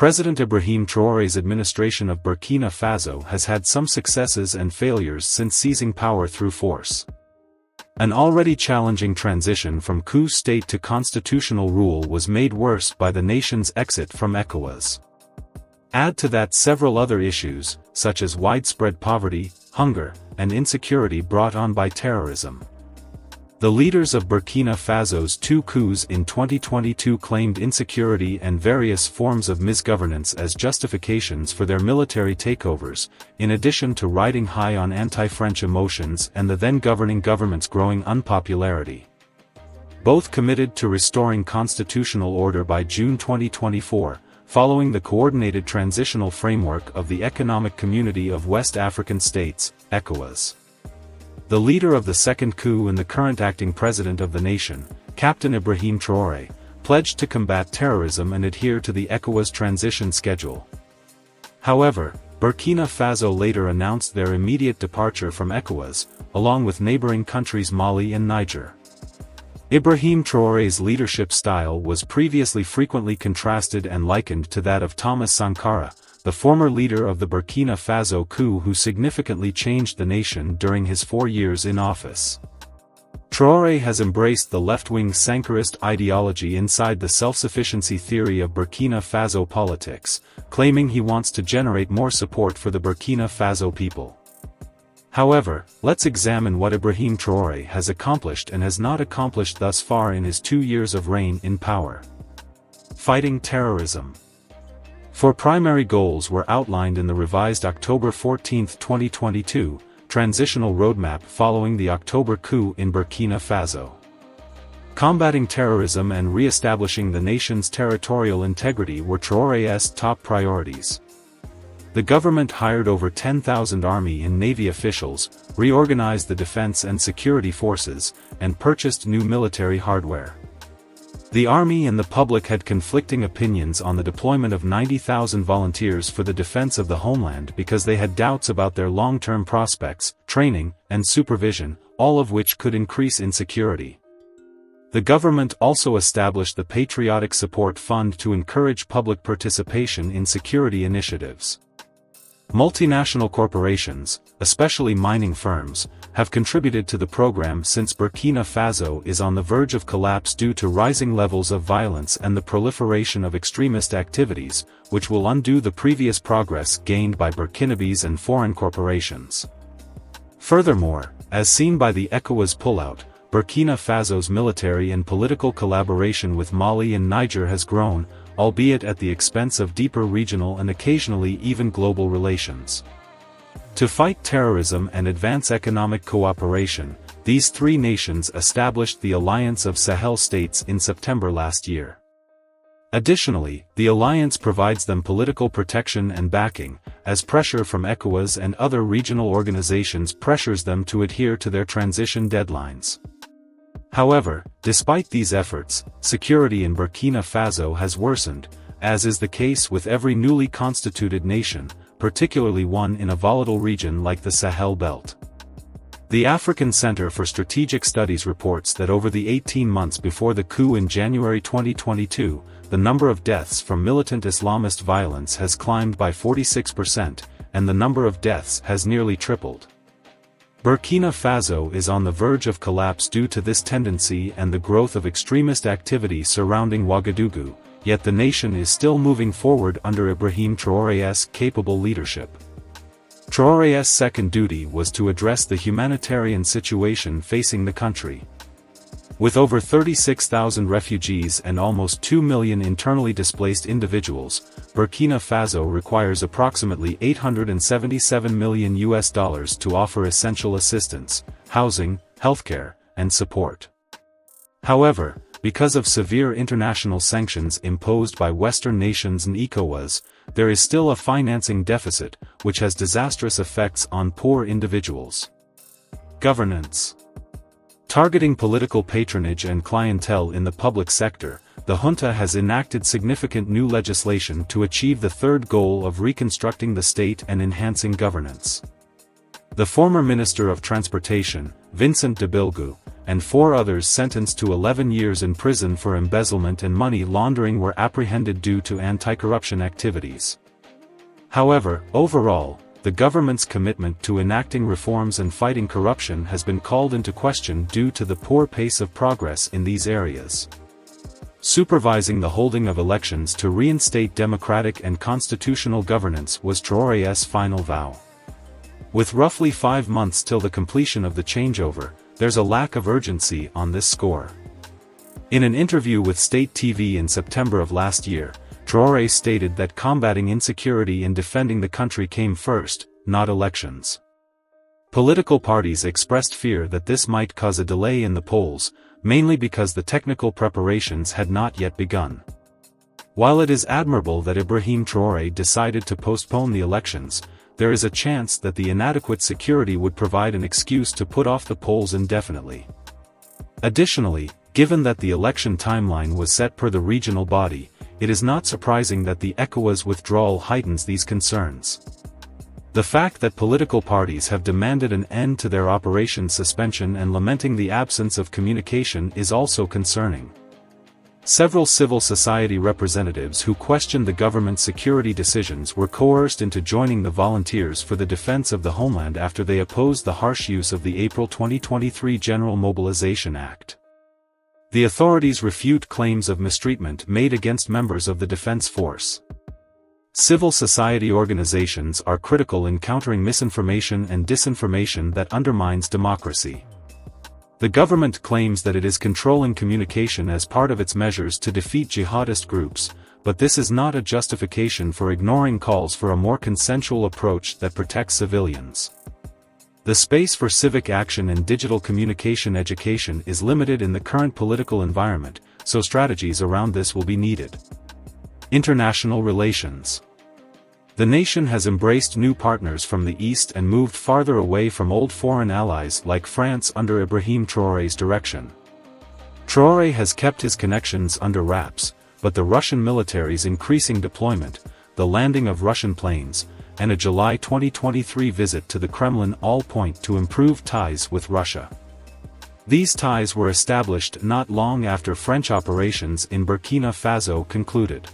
President Ibrahim Traoré's administration of Burkina Faso has had some successes and failures since seizing power through force. An already challenging transition from coup state to constitutional rule was made worse by the nation's exit from ECOWAS. Add to that several other issues, such as widespread poverty, hunger, and insecurity brought on by terrorism. The leaders of Burkina Faso's two coups in 2022 claimed insecurity and various forms of misgovernance as justifications for their military takeovers, in addition to riding high on anti-French emotions and the then-governing government's growing unpopularity. Both committed to restoring constitutional order by June 2024, following the Coordinated Transitional Framework of the Economic Community of West African States, ECOWAS. The leader of the second coup and the current acting president of the nation, Captain Ibrahim Traoré, pledged to combat terrorism and adhere to the ECOWAS transition schedule. However, Burkina Faso later announced their immediate departure from ECOWAS, along with neighboring countries Mali and Niger. Ibrahim Traoré's leadership style was previously frequently contrasted and likened to that of Thomas Sankara, the former leader of the Burkina Faso coup who significantly changed the nation during his 4 years in office. Traoré has embraced the left-wing Sankarist ideology inside the self-sufficiency theory of Burkina Faso politics, claiming he wants to generate more support for the Burkina Faso people. However, let's examine what Ibrahim Traoré has accomplished and has not accomplished thus far in his 2 years of reign in power. Fighting terrorism. Four primary goals were outlined in the revised October 14, 2022, transitional roadmap following the October coup in Burkina Faso. Combating terrorism and re-establishing the nation's territorial integrity were Traoré's top priorities. The government hired over 10,000 army and navy officials, reorganized the defense and security forces, and purchased new military hardware. The army and the public had conflicting opinions on the deployment of 90,000 volunteers for the defense of the homeland because they had doubts about their long-term prospects, training, and supervision, all of which could increase insecurity. The government also established the Patriotic Support Fund to encourage public participation in security initiatives. Multinational corporations, especially mining firms, have contributed to the program since Burkina Faso is on the verge of collapse due to rising levels of violence and the proliferation of extremist activities, which will undo the previous progress gained by Burkinabes and foreign corporations. Furthermore, as seen by the ECOWAS pullout, Burkina Faso's military and political collaboration with Mali and Niger has grown, albeit at the expense of deeper regional and occasionally even global relations. To fight terrorism and advance economic cooperation, these three nations established the Alliance of Sahel States in September last year. Additionally, the alliance provides them political protection and backing, as pressure from ECOWAS and other regional organizations pressures them to adhere to their transition deadlines. However, despite these efforts, security in Burkina Faso has worsened, as is the case with every newly constituted nation, particularly one in a volatile region like the Sahel Belt. The African Center for Strategic Studies reports that over the 18 months before the coup in January 2022, the number of deaths from militant Islamist violence has climbed by 46%, and the number of deaths has nearly tripled. Burkina Faso is on the verge of collapse due to this tendency and the growth of extremist activity surrounding Ouagadougou, yet the nation is still moving forward under Ibrahim Traoré's capable leadership. Traoré's second duty was to address the humanitarian situation facing the country. With over 36,000 refugees and almost 2 million internally displaced individuals, Burkina Faso requires approximately $877 million to offer essential assistance, housing, healthcare, and support. However, because of severe international sanctions imposed by Western nations and ECOWAS, there is still a financing deficit, which has disastrous effects on poor individuals. Governance. Targeting political patronage and clientele in the public sector, the junta has enacted significant new legislation to achieve the third goal of reconstructing the state and enhancing governance. The former Minister of Transportation, Vincent de Bilgu, and 4 others sentenced to 11 years in prison for embezzlement and money laundering were apprehended due to anti-corruption activities. However, overall, the government's commitment to enacting reforms and fighting corruption has been called into question due to the poor pace of progress in these areas. Supervising the holding of elections to reinstate democratic and constitutional governance was Traoré's final vow. With roughly 5 months till the completion of the changeover, there's a lack of urgency on this score. In an interview with State TV in September of last year, Traoré stated that combating insecurity and defending the country came first, not elections. Political parties expressed fear that this might cause a delay in the polls, mainly because the technical preparations had not yet begun. While it is admirable that Ibrahim Traoré decided to postpone the elections, there is a chance that the inadequate security would provide an excuse to put off the polls indefinitely. Additionally, given that the election timeline was set per the regional body, it is not surprising that the ECOWAS withdrawal heightens these concerns. The fact that political parties have demanded an end to their operation suspension and lamenting the absence of communication is also concerning. Several civil society representatives who questioned the government's security decisions were coerced into joining the Volunteers for the Defense of the Homeland after they opposed the harsh use of the April 2023 General Mobilization Act. The authorities refute claims of mistreatment made against members of the defense force. Civil society organizations are critical in countering misinformation and disinformation that undermines democracy. The government claims that it is controlling communication as part of its measures to defeat jihadist groups, but this is not a justification for ignoring calls for a more consensual approach that protects civilians. The space for civic action and digital communication education is limited in the current political environment, so strategies around this will be needed. International relations. The nation has embraced new partners from the East and moved farther away from old foreign allies like France under Ibrahim Traoré's direction. Traoré has kept his connections under wraps, but the Russian military's increasing deployment, the landing of Russian planes, and a July 2023 visit to the Kremlin all point to improved ties with Russia. These ties were established not long after French operations in Burkina Faso concluded.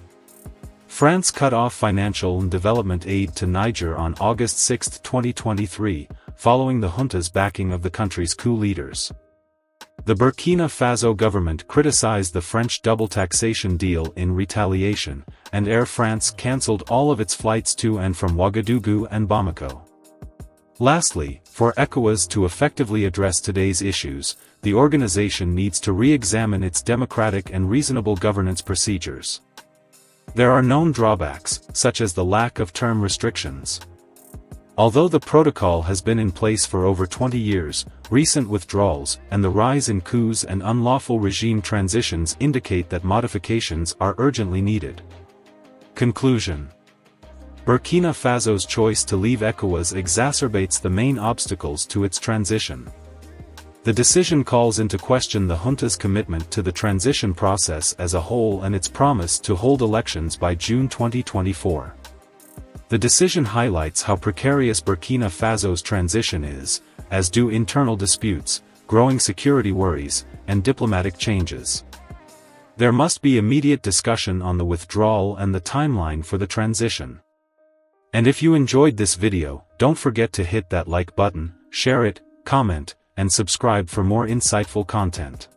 France cut off financial and development aid to Niger on August 6, 2023, following the junta's backing of the country's coup leaders. The Burkina Faso government criticized the French double taxation deal in retaliation, and Air France cancelled all of its flights to and from Ouagadougou and Bamako. Lastly, for ECOWAS to effectively address today's issues, the organization needs to re-examine its democratic and reasonable governance procedures. There are known drawbacks, such as the lack of term restrictions. Although the protocol has been in place for over 20 years, recent withdrawals and the rise in coups and unlawful regime transitions indicate that modifications are urgently needed. Conclusion. Burkina Faso's choice to leave ECOWAS exacerbates the main obstacles to its transition. The decision calls into question the junta's commitment to the transition process as a whole and its promise to hold elections by June 2024. The decision highlights how precarious Burkina Faso's transition is, as do internal disputes, growing security worries, and diplomatic changes. There must be immediate discussion on the withdrawal and the timeline for the transition. And if you enjoyed this video, don't forget to hit that like button, share it, comment, and subscribe for more insightful content.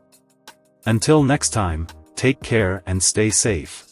Until next time, take care and stay safe.